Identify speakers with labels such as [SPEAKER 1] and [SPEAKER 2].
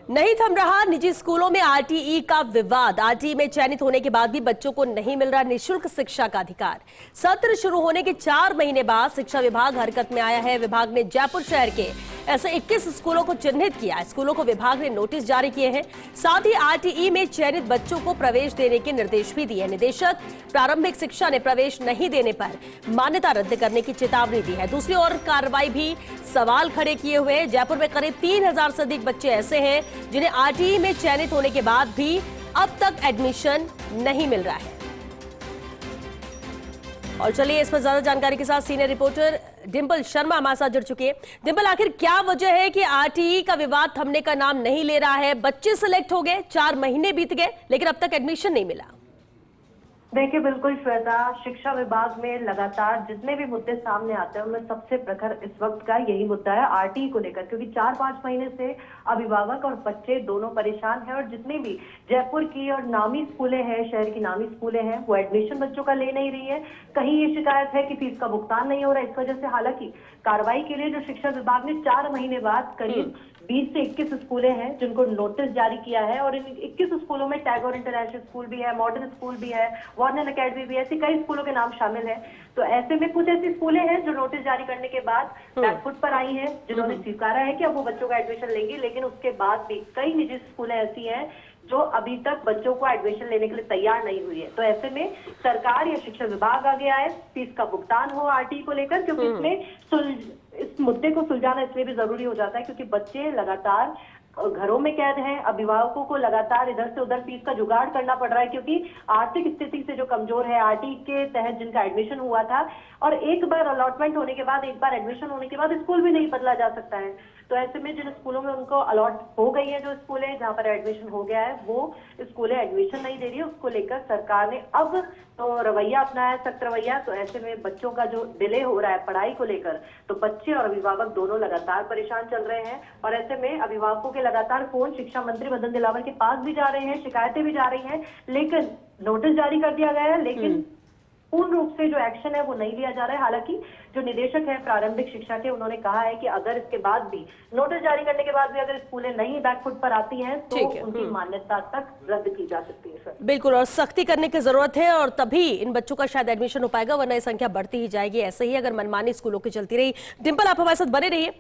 [SPEAKER 1] नहीं थम रहा निजी स्कूलों में आरटीई का विवाद। आरटीई में चयनित होने के बाद भी बच्चों को नहीं मिल रहा निःशुल्क शिक्षा का अधिकार। सत्र शुरू होने के 4 महीने बाद शिक्षा विभाग हरकत में आया है। विभाग ने जयपुर शहर के ऐसे 21 स्कूलों को चिन्हित किया। स्कूलों को विभाग ने नोटिस जारी किए हैं। साथ ही आरटीई में चयनित बच्चों को प्रवेश देने के निर्देश भी दिए। निदेशक प्रारंभिक शिक्षा ने प्रवेश नहीं देने पर मान्यता रद्द करने की चेतावनी दी है। दूसरी ओर कार्रवाई भी सवाल खड़े किए हुए हैं। जयपुर में करीब 3000 से अधिक बच्चे ऐसे हैं जिन्हें आरटीई में चयनित होने के बाद भी अब तक एडमिशन नहीं मिल रहा है। और चलिए इस पर ज्यादा जानकारी के साथ सीनियर रिपोर्टर डिंपल शर्मा हमारे साथ जुड़ चुके हैं। डिंपल, आखिर क्या वजह है कि आरटीई का विवाद थमने का नाम नहीं ले रहा है? बच्चे सिलेक्ट हो गए, 4 महीने बीत गए, लेकिन अब तक एडमिशन नहीं मिला।
[SPEAKER 2] देखिए, बिल्कुल श्वेता, शिक्षा विभाग में लगातार जितने भी मुद्दे सामने आते हैं उनमें सबसे प्रखर इस वक्त का यही मुद्दा है आरटीई को लेकर, क्योंकि 4-5 महीने से अभिभावक और बच्चे दोनों परेशान हैं और जितनी भी जयपुर की और नामी स्कूलें हैं, शहर की नामी स्कूलें हैं, वो एडमिशन बच्चों का ले नहीं रही है। कहीं ये शिकायत है कि फीस का भुगतान नहीं हो रहा। इस वजह से हालांकि कार्रवाई के लिए जो शिक्षा विभाग ने 4 महीने बाद करीब 20 से 21 स्कूलें हैं जिनको नोटिस जारी किया है और इन 21 स्कूलों में टैगोर इंटरनेशनल स्कूल भी है, मॉडर्न स्कूल भी है, वार्नर एकेडमी भी है, ऐसी कई स्कूलों के नाम शामिल है। तो ऐसे में कुछ ऐसी स्कूलें हैं जो नोटिस जारी करने के बाद बैकफुट पर आई हैं, जिन्होंने स्वीकारा है कि अब वो बच्चों का एडमिशन लेंगी, लेकिन उसके बाद भी कई निजी स्कूलें ऐसी हैं जो अभी तक बच्चों को एडमिशन लेने के लिए तैयार नहीं हुई है। तो ऐसे में सरकार या शिक्षा विभाग आ गया है, फीस का भुगतान हो आरटीई को लेकर, क्योंकि इसमें इस मुद्दे को सुलझाना इसलिए भी जरूरी हो जाता है क्योंकि बच्चे लगातार घरों में कैद हैं। अभिभावकों को लगातार इधर से उधर फीस का जुगाड़ करना पड़ रहा है क्योंकि आर्थिक स्थिति से जो कमजोर है, आरटीई के तहत जिनका एडमिशन हुआ था और एक बार अलॉटमेंट होने के बाद, एक बार एडमिशन होने के बाद स्कूल भी नहीं बदला जा सकता है। तो ऐसे में जिन स्कूलों में उनको अलॉट हो गई है, जो स्कूलें जहां पर एडमिशन हो गया है, वो स्कूलें एडमिशन नहीं दे रही है। उसको लेकर सरकार ने अब तो रवैया अपनाया, सख्त रवैया। तो ऐसे में बच्चों का जो डिले हो रहा है पढ़ाई को लेकर, तो बच्चे और अभिभावक दोनों लगातार परेशान चल रहे हैं। और ऐसे में अभिभावकों के लगातार फोन शिक्षा मंत्री मदन दिलावर के पास भी जा रहे हैं, शिकायतें भी जा रही हैं, लेकिन नोटिस जारी कर दिया गया है, लेकिन पूर्ण रूप से जो एक्शन है वो नहीं लिया जा रहा है। हालांकि जो निदेशक है प्रारंभिक शिक्षा के, उन्होंने कहा है कि अगर इसके बाद भी नोटिस जारी करने के बाद भी अगर स्कूलें नहीं बैकफुट पर आती हैं तो उनकी मान्यता तक रद्द की जा सकती है। सर,
[SPEAKER 1] बिल्कुल, और सख्ती करने की जरूरत है और तभी इन बच्चों का शायद एडमिशन हो पाएगा, वरना ये संख्या बढ़ती ही जाएगी। ऐसे ही अगर मनमानी स्कूलों की चलती रही। डिंपल, आप हमारे साथ बने रहिए।